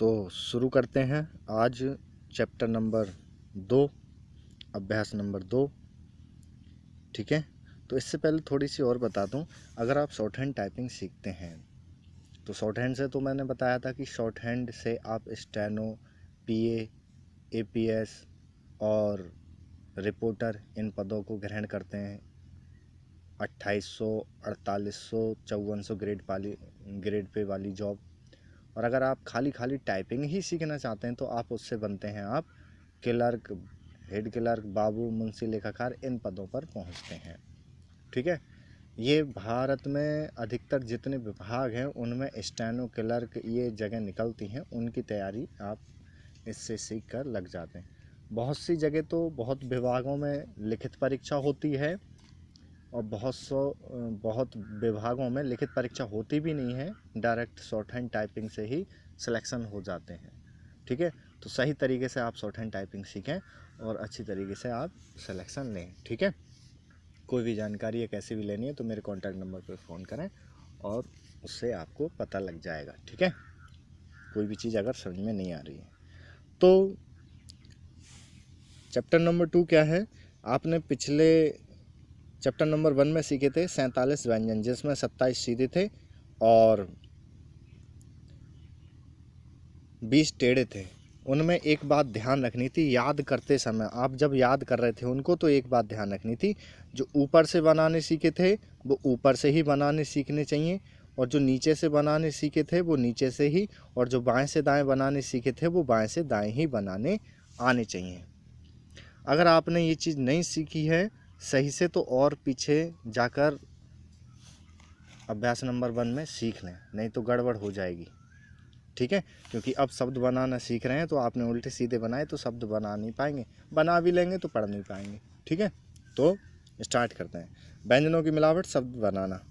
तो शुरू करते हैं आज चैप्टर नंबर 2, अभ्यास नंबर 2। ठीक है, तो इससे पहले थोड़ी सी और बता दूं, अगर आप शॉर्ट हैंड टाइपिंग सीखते हैं तो शॉर्ट हैंड से तो मैंने बताया था कि शॉर्ट हैंड से आप स्टेनो, पीए, एपीएस और रिपोर्टर इन पदों को ग्रहण करते हैं। 2800, 4800, 5400 ग्रेड पे वाली जॉब। और अगर आप खाली टाइपिंग ही सीखना चाहते हैं तो आप उससे बनते हैं आप क्लर्क, हेड क्लर्क, बाबू, मुंशी, लेखाकार, इन पदों पर पहुंचते हैं। ठीक है, ये भारत में अधिकतर जितने विभाग हैं उनमें स्टेनो, क्लर्क ये जगह निकलती हैं, उनकी तैयारी आप इससे सीख कर लग जाते हैं। बहुत सी जगह तो बहुत विभागों में लिखित परीक्षा होती है और बहुत विभागों में लिखित परीक्षा होती भी नहीं है, डायरेक्ट शॉर्ट हैंड टाइपिंग से ही सिलेक्शन हो जाते हैं। ठीक है, तो सही तरीके से आप शॉर्ट हैंड टाइपिंग सीखें और अच्छी तरीके से आप सिलेक्शन लें। ठीक है, कोई भी जानकारी या कैसे भी लेनी है तो मेरे कॉन्टैक्ट नंबर पर फ़ोन करें और उससे आपको पता लग जाएगा। ठीक है, कोई भी चीज़ अगर समझ में नहीं आ रही है तो चैप्टर नंबर 2 क्या है, आपने पिछले चैप्टर नंबर 1 में सीखे थे 47 व्यंजन, जिसमें 27 सीधे थे और 20 टेढ़े थे। उनमें एक बात ध्यान रखनी थी, याद करते समय आप जब याद कर रहे थे उनको तो एक बात ध्यान रखनी थी, जो ऊपर से बनाने सीखे थे वो ऊपर से ही बनाने सीखने चाहिए और जो नीचे से बनाने सीखे थे वो नीचे से ही, और जो बाएं से दाएं बनाने सीखे थे वो बाएं से दाएं ही बनाने आने चाहिए। अगर आपने ये चीज़ नहीं सीखी है सही से तो और पीछे जाकर अभ्यास नंबर 1 में सीख लें, नहीं तो गड़बड़ हो जाएगी। ठीक है, क्योंकि अब शब्द बनाना सीख रहे हैं तो आपने उल्टे सीधे बनाए तो शब्द बना नहीं पाएंगे, बना भी लेंगे तो पढ़ नहीं पाएंगे। ठीक है, तो स्टार्ट करते हैं। व्यंजनों की मिलावट शब्द बनाना।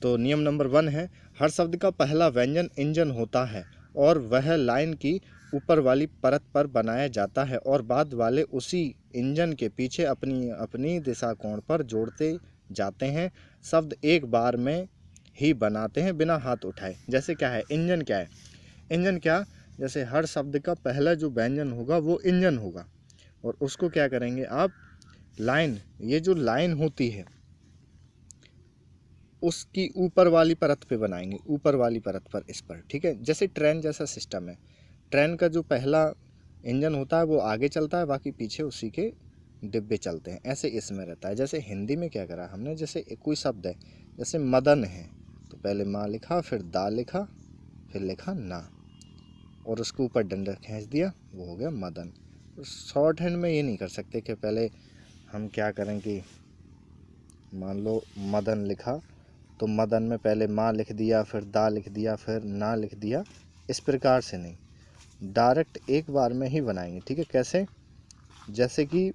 तो नियम नंबर 1 है, हर शब्द का पहला व्यंजन इंजन होता है और वह लाइन की ऊपर वाली परत पर बनाया जाता है और बाद वाले उसी इंजन के पीछे अपनी अपनी दिशा कोण पर जोड़ते जाते हैं। शब्द एक बार में ही बनाते हैं बिना हाथ उठाए। जैसे क्या है, इंजन क्या है, इंजन क्या, जैसे हर शब्द का पहला जो व्यंजन होगा वो इंजन होगा और उसको क्या करेंगे आप, लाइन, ये जो लाइन होती है उसकी ऊपर वाली परत पे बनाएंगे, ऊपर वाली परत पर, इस पर। ठीक है, जैसे ट्रेन जैसा सिस्टम है, ट्रेन का जो पहला इंजन होता है वो आगे चलता है, बाकी पीछे उसी के डिब्बे चलते हैं, ऐसे इसमें रहता है। जैसे हिंदी में क्या करा हमने, जैसे कोई शब्द है, जैसे मदन है तो पहले माँ लिखा, फिर दा लिखा, फिर लिखा ना और उसके ऊपर डंडा खींच दिया, वो हो गया मदन। शॉर्ट हैंड में ये नहीं कर सकते कि पहले हम क्या करें कि मान लो मदन लिखा तो मदन में पहले माँ लिख दिया, फिर दा लिख दिया, फिर ना लिख दिया, इस प्रकार से नहीं, डायरेक्ट एक बार में ही बनाएंगे। ठीक है, कैसे, जैसे कि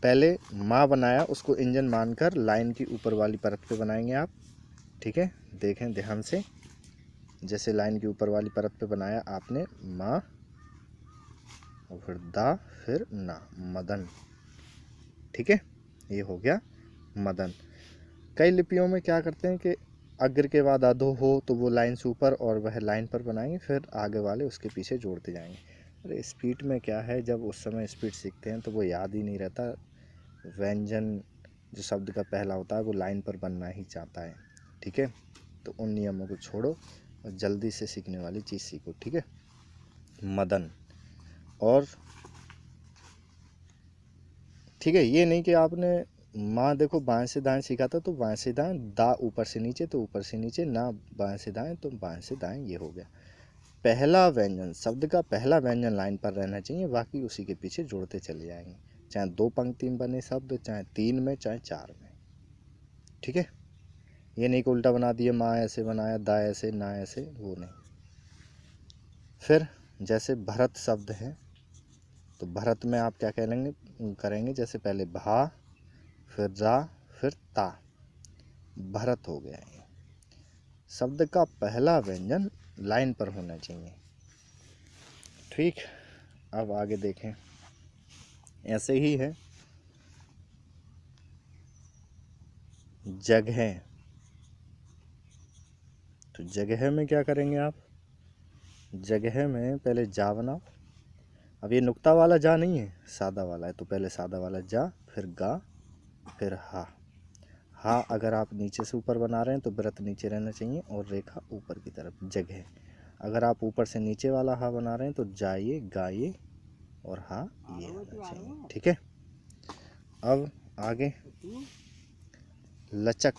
पहले माँ बनाया उसको इंजन मानकर लाइन की ऊपर वाली परत पे बनाएंगे आप। ठीक है, देखें ध्यान से, जैसे लाइन की ऊपर वाली परत पे बनाया आपने माँ और फिर दा, फिर ना, मदन। ठीक है, ये हो गया मदन। कई लिपियों में क्या करते हैं कि अग्र के बाद अधो हो तो वो लाइन से ऊपर और वह लाइन पर बनाएंगे, फिर आगे वाले उसके पीछे जोड़ते जाएंगे। अरे स्पीड में क्या है, जब उस समय स्पीड सीखते हैं तो वो याद ही नहीं रहता, व्यंजन जो शब्द का पहला होता है वो लाइन पर बनना ही चाहता है। ठीक है, तो उन नियमों को छोड़ो और जल्दी से सीखने वाली चीज़ सीखो। ठीक है, मदन। और ठीक है, ये नहीं कि आपने माँ देखो बाएं से दाएं सीखा था तो बाएं से दाएं, दा ऊपर से नीचे तो ऊपर से नीचे, ना बाएं से दाएं तो बाएं से दाएं, ये हो गया। पहला व्यंजन, शब्द का पहला व्यंजन लाइन पर रहना चाहिए, बाकी उसी के पीछे जोड़ते चले जाएंगे, चाहे 2 पंक्ति में बने शब्द, चाहे 3 में, चाहे 4 में। ठीक है, ये नहीं कि उल्टा बना दिए, माँ ऐसे बनाया, दा ऐसे, ना ऐसे, वो नहीं। फिर जैसे भरत शब्द है तो भरत में आप क्या करेंगे, जैसे पहले भा, फिर रा, फिर ता, भरत हो गया। ये शब्द का पहला व्यंजन लाइन पर होना चाहिए। ठीक, अब आगे देखें, ऐसे ही है जगह। तो जगह में क्या करेंगे आप, जगह में पहले जा बनाओ। अब ये नुक्ता वाला जा नहीं है, सादा वाला है, तो पहले सादा वाला जा, फिर गा, फिर हा। हा अगर आप नीचे से ऊपर बना रहे हैं तो व्रत नीचे रहना चाहिए और रेखा ऊपर की तरफ। जगह अगर आप ऊपर से नीचे वाला हा बना रहे हैं तो जाइए, गाइए और हा ये होना चाहिए। ठीक है। अब आगे लचक,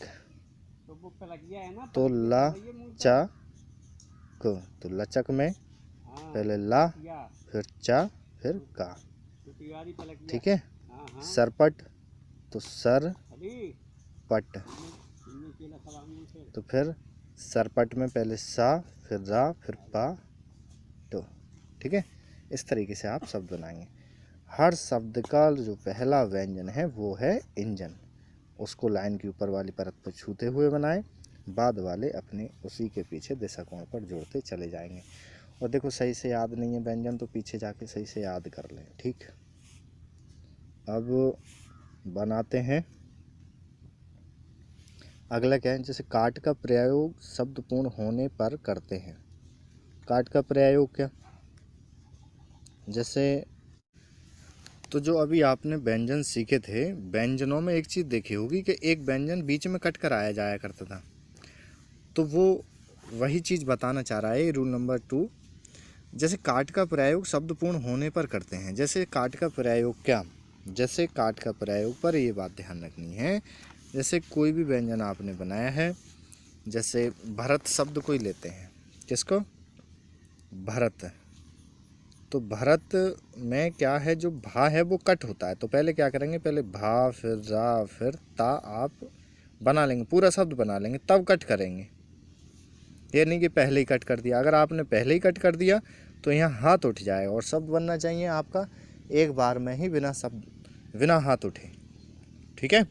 तो ला चा को, तो लचक में पहले ला, फिर चा, फिर का। ठीक है। सरपट, तो सर पट, तो फिर सरपट में पहले सा, फिर रा, फिर पा, तो। ठीक है। इस तरीके से आप शब्द बनाएंगे। हर शब्द का जो पहला व्यंजन है वो है इंजन, उसको लाइन की ऊपर वाली परत पर छूते हुए बनाएं, बाद वाले अपने उसी के पीछे दिशा कोण पर जोड़ते चले जाएंगे। और देखो सही से याद नहीं है व्यंजन तो पीछे जाके सही से याद कर लें। ठीक। अब बनाते हैं अगला। क्या है, जैसे काट का प्रयोग शब्द पूर्ण होने पर करते हैं। काट का प्रयोग क्या, जैसे तो जो अभी आपने व्यंजन सीखे थे, व्यंजनों में एक चीज़ देखी होगी कि एक व्यंजन बीच में कट कर आया जाया करता था, तो वो वही चीज़ बताना चाह रहा है रूल नंबर 2। जैसे काट का प्रयोग शब्द पूर्ण होने पर करते हैं। जैसे काट का प्रयोग क्या, जैसे काट का प्रयोग पर ये बात ध्यान रखनी है। जैसे कोई भी व्यंजन आपने बनाया है, जैसे भरत शब्द कोई लेते हैं, किसको, भरत, तो भरत में क्या है, जो भा है वो कट होता है, तो पहले क्या करेंगे, पहले भा, फिर रा, फिर ता आप बना लेंगे, पूरा शब्द बना लेंगे, तब कट करेंगे। ये नहीं कि पहले ही कट कर दिया। अगर आपने पहले ही कट कर दिया तो यहाँ हाथ उठ जाएगा, और शब्द बनना चाहिए आपका एक बार में ही, बिना हाथ उठे। ठीक है।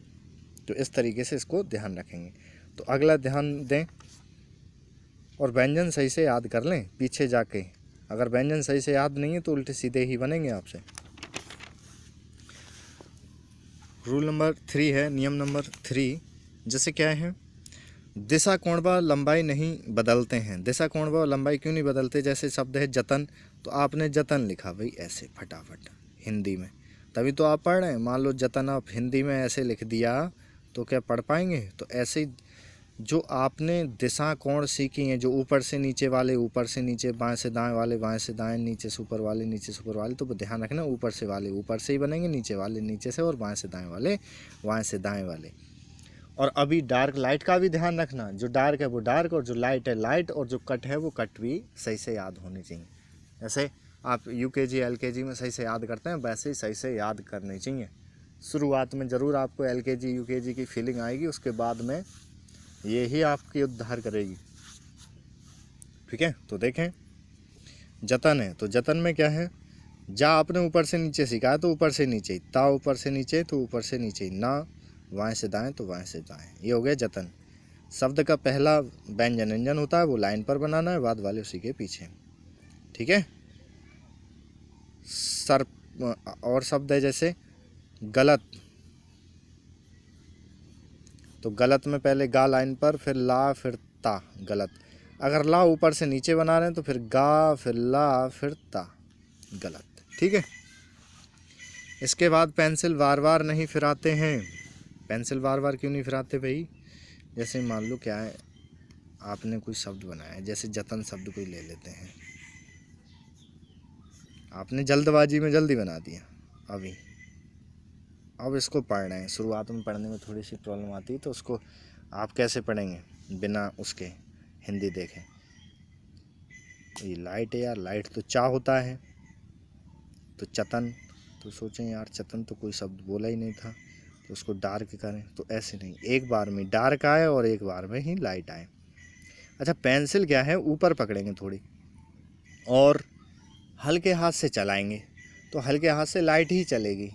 तो इस तरीके से इसको ध्यान रखेंगे। तो अगला ध्यान दें और व्यंजन सही से याद कर लें पीछे जाके। अगर व्यंजन सही से याद नहीं है तो उल्टे सीधे ही बनेंगे आपसे। रूल नंबर 3 है, नियम नंबर 3। जैसे क्या है, दिशा कोण व लंबाई नहीं बदलते हैं। दिशा कोण व लंबाई क्यों नहीं बदलते, जैसे शब्द है जतन, तो आपने जतन लिखा भाई ऐसे फटाफट हिंदी में, तभी तो आप पढ़ रहे हैं। मान लो जतन आप हिंदी में ऐसे लिख दिया तो क्या पढ़ पाएंगे। तो ऐसे ही जो आपने दिशा कोण सीखी हैं, जो ऊपर से नीचे वाले, ऊपर से नीचे, बाएं से दाएं वाले बाएं से दाएं, नीचे से ऊपर वाले नीचे से ऊपर वाले, तो ध्यान रखना ऊपर से वाले ऊपर से ही बनेंगे, नीचे वाले नीचे से, और बाएं से दाएं वाले बाएं से दाएं वाले। और अभी डार्क लाइट का भी ध्यान रखना, जो डार्क है वो डार्क, और जो लाइट है लाइट, और जो कट है वो कट भी सही से याद होनी चाहिए। जैसे आप यूकेजी एलकेजी में सही से याद करते हैं, वैसे ही सही से याद करनी चाहिए। शुरुआत में ज़रूर आपको एलकेजी यूकेजी की फीलिंग आएगी, उसके बाद में ये ही आपकी उद्धार करेगी। ठीक है। तो देखें, जतन है, तो जतन में क्या है, जा आपने ऊपर से नीचे सीखा है तो ऊपर से नीचे ही, ता ऊपर से नीचे तो ऊपर से नीचे ही, ना बाएं से दाएं तो बाएं से दाएं, ये हो गया जतन। शब्द का पहला व्यंजन इंजन होता है, वो लाइन पर बनाना है, बाद वाले उसी के पीछे। ठीक है। सर और शब्द है जैसे गलत, तो गलत में पहले गा लाइन पर, फिर ला, फिर ता, गलत। अगर ला ऊपर से नीचे बना रहे हैं तो फिर गा, फिर ला, फिर ता, गलत। ठीक है। इसके बाद पेंसिल बार बार नहीं फिराते हैं। पेंसिल बार बार क्यों नहीं फिराते भाई, जैसे मान लो क्या है, आपने कोई शब्द बनाया है, जैसे जतन शब्द कोई ले लेते हैं, आपने जल्दबाजी में जल्दी बना दिया अभी, अब इसको पढ़ रहे हैं। शुरुआत में पढ़ने में थोड़ी सी प्रॉब्लम आती है, तो उसको आप कैसे पढ़ेंगे बिना उसके हिंदी देखें। ये लाइट है यार, लाइट तो चा होता है, तो चतन, तो सोचें यार चतन तो कोई शब्द बोला ही नहीं था, तो उसको डार्क करें, तो ऐसे नहीं, एक बार में डार्क आए और एक बार में ही लाइट आए। अच्छा, पेंसिल क्या है, ऊपर पकड़ेंगे थोड़ी और हल्के हाथ से चलाएंगे, तो हल्के हाथ से लाइट ही चलेगी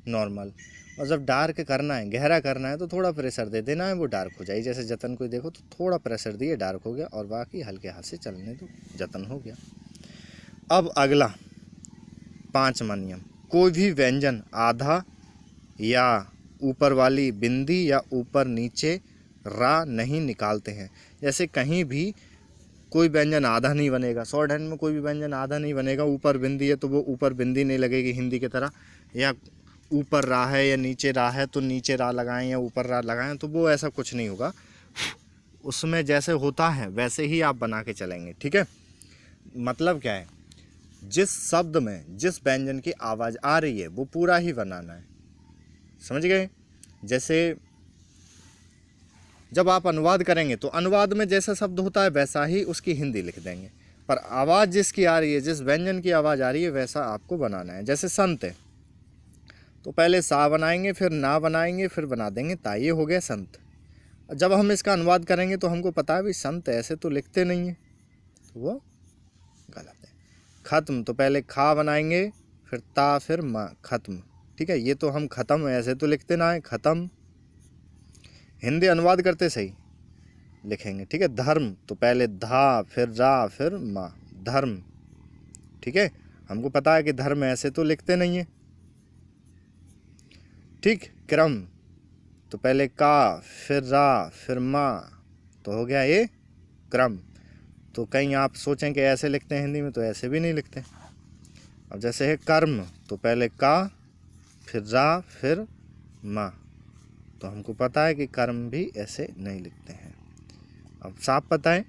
नॉर्मल, और जब डार्क करना है, गहरा करना है, तो थोड़ा प्रेशर दे देना है, वो डार्क हो जाएगी। जैसे जतन को देखो तो थोड़ा प्रेशर दिए डार्क हो गया, और बाकी हल्के हाथ से चलने तो जतन हो गया। अब अगला 5वां नियम, कोई भी व्यंजन आधा या ऊपर वाली बिंदी या ऊपर नीचे रा नहीं निकालते हैं। जैसे कहीं भी कोई व्यंजन आधा नहीं बनेगा। शॉर्ट हैंड में कोई भी व्यंजन आधा नहीं बनेगा। ऊपर बिंदी है तो वो ऊपर बिंदी नहीं लगेगी हिंदी की तरह, या ऊपर रा है या नीचे रा है तो नीचे रा लगाएं या ऊपर रा लगाएं, तो वो ऐसा कुछ नहीं होगा। उसमें जैसे होता है वैसे ही आप बना के चलेंगे, ठीक है। मतलब क्या है, जिस शब्द में जिस व्यंजन की आवाज़ आ रही है वो पूरा ही बनाना है, समझ गए। जैसे जब आप अनुवाद करेंगे तो अनुवाद में जैसा शब्द होता है वैसा ही उसकी हिंदी लिख देंगे, पर आवाज़ जिसकी आ रही है, जिस व्यंजन की आवाज़ आ रही है वैसा आपको बनाना है। जैसे संत है तो पहले सा बनाएंगे, फिर ना बनाएंगे, फिर बना देंगे ता, ये हो गया संत। जब हम इसका अनुवाद करेंगे तो हमको पता है भी संत ऐसे तो लिखते नहीं है, तो वो गलत है। ख़त्म तो पहले खा बनाएंगे, फिर ता, फिर मा, ख़त्म, ठीक है। ये तो हम ख़त्म ऐसे तो लिखते ना है, ख़त्म। हिंदी अनुवाद करते सही लिखेंगे, ठीक है। धर्म तो पहले धा, फिर रा, फिर मा, धर्म, ठीक है। हमको पता है कि धर्म ऐसे तो लिखते नहीं है, ठीक। क्रम तो पहले का, फिर रा, फिर मा, तो हो गया ये क्रम। तो कहीं आप सोचें कि ऐसे लिखते हैं हिंदी में, तो ऐसे भी नहीं लिखते। अब जैसे है कर्म तो पहले का, फिर रा, फिर मा, तो हमको पता है कि कर्म भी ऐसे नहीं लिखते हैं। अब साफ पता है,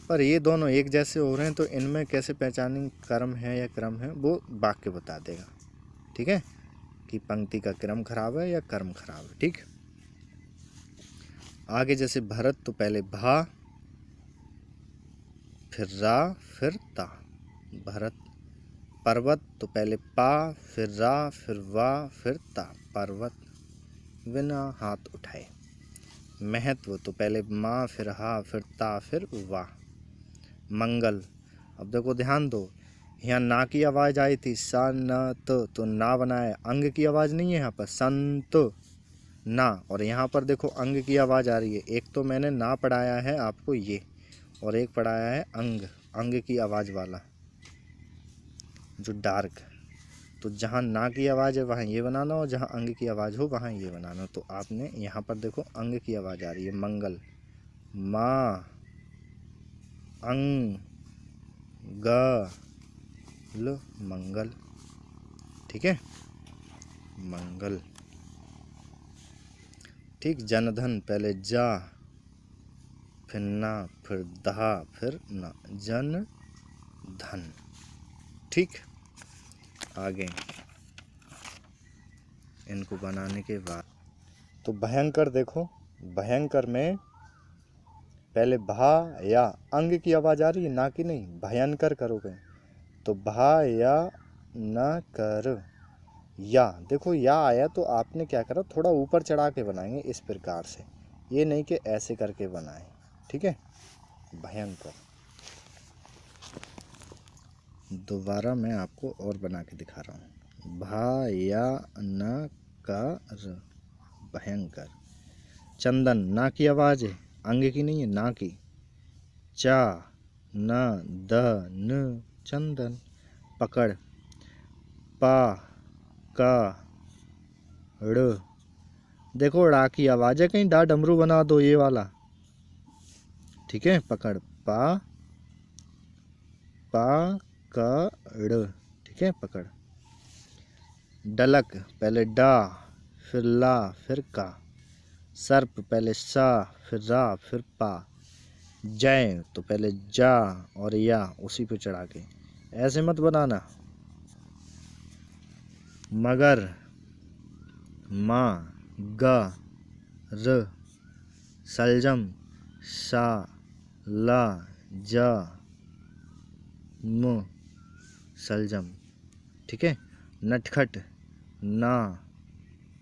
पर ये दोनों एक जैसे हो रहे हैं तो इनमें कैसे पहचानेंगे कर्म है या क्रम है, वो वाक्य बता देगा, ठीक है, कि पंक्ति का क्रम खराब है या कर्म खराब है, ठीक। आगे जैसे भरत तो पहले भा, फिर रा, फिर ता, भरत। पर्वत तो पहले पा, फिर रा, फिर वा, फिर ता, पर्वत, बिना हाथ उठाए। महत्व तो पहले माँ, फिर हा, फिर ता, फिर वा। मंगल, अब देखो ध्यान दो, यहाँ ना की आवाज़ आई थी, सा न तो ना बनाया, अंग की आवाज़ नहीं है यहाँ पर, संत ना, और यहाँ पर देखो अंग की आवाज़ आ रही है। एक तो मैंने ना पढ़ाया है आपको ये, और एक पढ़ाया है अंग, अंग की आवाज़ वाला जो डार्क। तो जहाँ ना की आवाज़ है वहाँ ये बनाना, और जहाँ अंग की आवाज़ हो वहाँ ये बनाना। तो आपने यहाँ पर देखो अंग की आवाज़ आ रही है, मंगल, माँ, अंग, ग, ल, मंगल, ठीक है, मंगल, ठीक। जनधन पहले जा, फिर ना, फिर धा, फिर ना, जन धन, ठीक। आगे इनको बनाने के बाद तो भयंकर, देखो भयंकर में पहले भा या, अंग की आवाज़ आ रही है ना कि नहीं, भयंकर करोगे तो भा या न कर, या देखो या आया तो आपने क्या करा, थोड़ा ऊपर चढ़ा के बनाएंगे इस प्रकार से, ये नहीं कि ऐसे करके बनाएं, ठीक है। भयंकर, दोबारा मैं आपको और बना के दिखा रहा हूँ। भा या न कर, भयंकर। चंदन, ना की आवाज़ है, अंग की नहीं है, ना की। चा न द न, चंदन। पकड़, पा का ड़, देखो ड़ा की आवाज़ है, कहीं डा डमरू बना दो ये वाला, ठीक है। पकड़, पा का ड़, ठीक है, पकड़। डलक पहले डा, फिर ला, फिर का। सर्प पहले सा, फिर रा, फिर पा। जय तो पहले जा और या उसी पे चढ़ा के, ऐसे मत बनाना। मगर, माँ, ग, र। सलजम, सा, ला, जा, म, सलजम, ठीक है। नटखट, ना,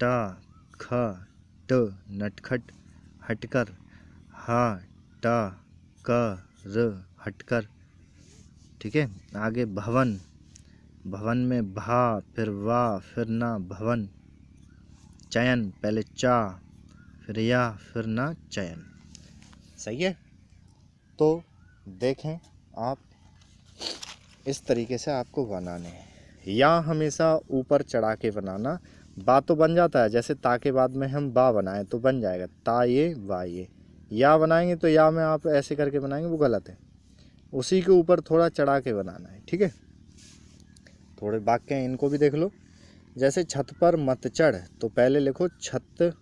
टा, ख, ट, नटखट। हटकर, हा, टा, क, र, हटकर, ठीक है। आगे भवन, भवन में भा, फिर वा, फिर ना, भवन। चयन पहले चा, फिर या, फिर ना, चयन, सही है। तो देखें आप, इस तरीके से आपको बनाने हैं। या हमेशा ऊपर चढ़ा के बनाना, बा तो बन जाता है, जैसे ता के बाद में हम बा बनाएं तो बन जाएगा ता ये वा ये, या बनाएंगे तो या में आप ऐसे करके बनाएंगे, वो गलत है। उसी के ऊपर थोड़ा चढ़ा के बनाना है, ठीक है। थोड़े वाक्य हैं, इनको भी देख लो। जैसे छत पर मत चढ़, तो पहले लिखो छत,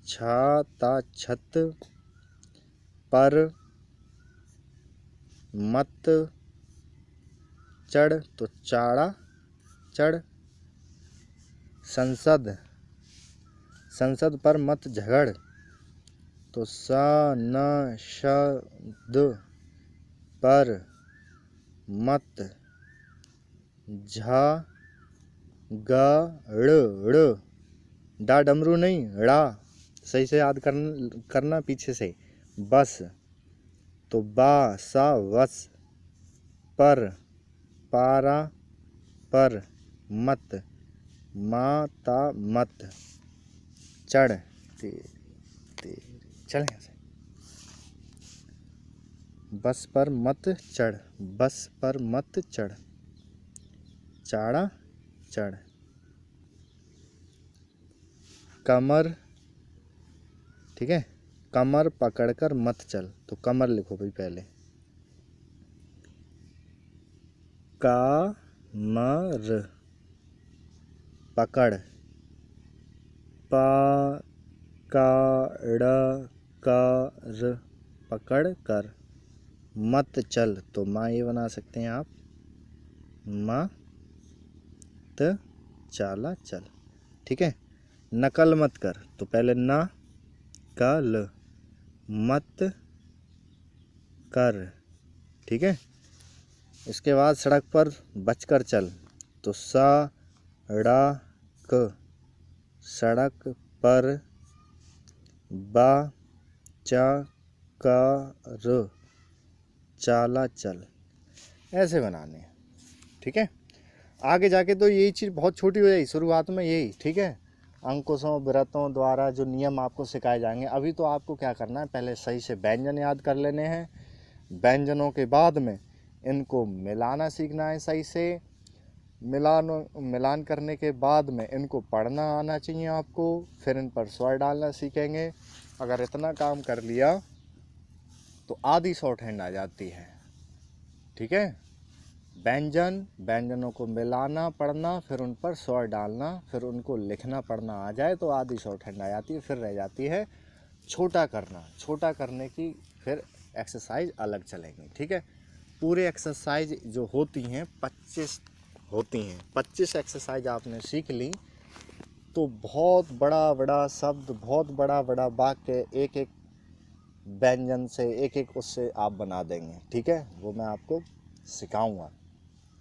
छाता छत पर मत चढ़, तो चाड़ा चढ़। संसद, संसद पर मत झगड़, तो सनसद पर मत झगड़। डा डमरू नहीं, ड़ा सही से याद करना पीछे से। बस, तो बा सा वस पर, पारा पर मत, माता मत चढ़। चल यहाँ से। बस पर मत चढ़, बस पर मत चढ़, चाड़ा चढ़। कमर, ठीक है, कमर पकड़कर मत चल, तो कमर लिखो भाई पहले, कामर पकड़, पकड़ पकड़ कर, मत चल, तो माँ ये बना सकते हैं आप, मत चाला चल, ठीक है। नकल मत कर, तो पहले ना कल मत कर, ठीक है। इसके बाद सड़क पर बचकर चल, तो सड़क, सड़क पर बचकर चाला चल, ऐसे बनाने हैं, ठीक है। आगे जाके तो यही चीज़ बहुत छोटी हो जाएगी, शुरुआत में यही, ठीक है। अंकुशों व्रतों द्वारा जो नियम आपको सिखाए जाएंगे, अभी तो आपको क्या करना है, पहले सही से व्यंजन याद कर लेने हैं। व्यंजनों के बाद में इनको मिलाना सीखना है सही से। मिलान करने के बाद में इनको पढ़ना आना चाहिए आपको, फिर इन पर स्वर डालना सीखेंगे। अगर इतना काम कर लिया तो आधी शॉर्ट हैंड आ जाती है, ठीक है। व्यंजनों को मिलाना, पढ़ना, फिर उन पर स्वर डालना, फिर उनको लिखना पढ़ना आ जाए तो आधी शॉर्ट हैंड आ जाती है। फिर रह जाती है छोटा करना। छोटा करने की फिर एक्सरसाइज अलग चलेंगी, ठीक है। पूरे एक्सरसाइज जो होती हैं 25 होती हैं। 25 एक्सरसाइज आपने सीख ली तो बहुत बड़ा बड़ा शब्द, बहुत बड़ा बड़ा वाक्य, एक एक व्यंजन से, एक एक उससे आप बना देंगे, ठीक है। वो मैं आपको सिखाऊंगा।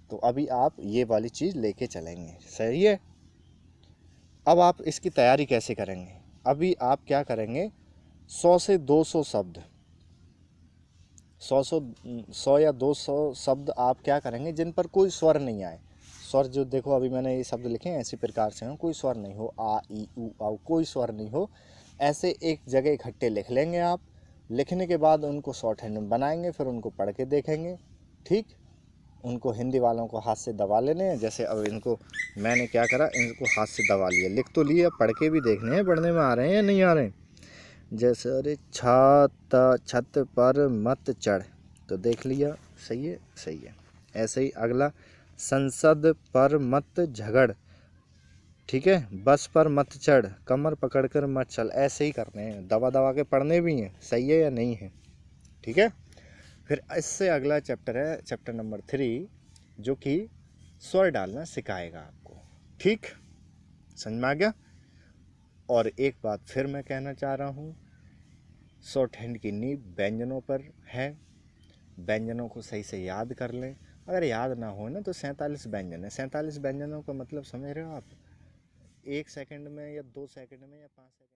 तो अभी आप ये वाली चीज़ लेके चलेंगे, सही है। अब आप इसकी तैयारी कैसे करेंगे? अभी आप क्या करेंगे, 100 से 200 शब्द, 100 या 200 शब्द आप क्या करेंगे जिन पर कोई स्वर नहीं आए। स्वर जो देखो अभी मैंने ये शब्द लिखे हैं इसी प्रकार से हो, कोई स्वर नहीं हो, आ ई उ आ, कोई स्वर नहीं हो, ऐसे एक जगह इकट्ठे लिख लेंगे आप। लिखने के बाद उनको शॉर्ट हैंड में बनाएंगे, फिर उनको पढ़ के देखेंगे, ठीक। उनको हिंदी वालों को हाथ से दबा लेने हैं। जैसे अब इनको मैंने क्या करा, इनको हाथ से दबा लिया, लिख तो लिया, पढ़ के भी देखने हैं पढ़ने में आ रहे हैं या नहीं आ रहे हैं। जैसे अरे छत पर मत चढ़, तो देख लिया, सही है, सही है। ऐसे ही अगला, संसद पर मत झगड़, ठीक है। बस पर मत चढ़, कमर पकड़कर मत चल, ऐसे ही करने हैं, दबा दबा के पढ़ने भी हैं, सही है या नहीं है, ठीक है। फिर इससे अगला चैप्टर है चैप्टर नंबर 3, जो कि स्वर डालना सिखाएगा आपको, ठीक, समझ में आ गया। और एक बात फिर मैं कहना चाह रहा हूँ, शॉर्ट हैंड की नींव व्यंजनों पर है। व्यंजनों को सही से याद कर लें। अगर याद ना हो ना तो 47 व्यंजन है। 47 व्यंजनों का मतलब समझ रहे हो आप? 1 सेकंड में या 2 सेकंड में या 5 सेकंड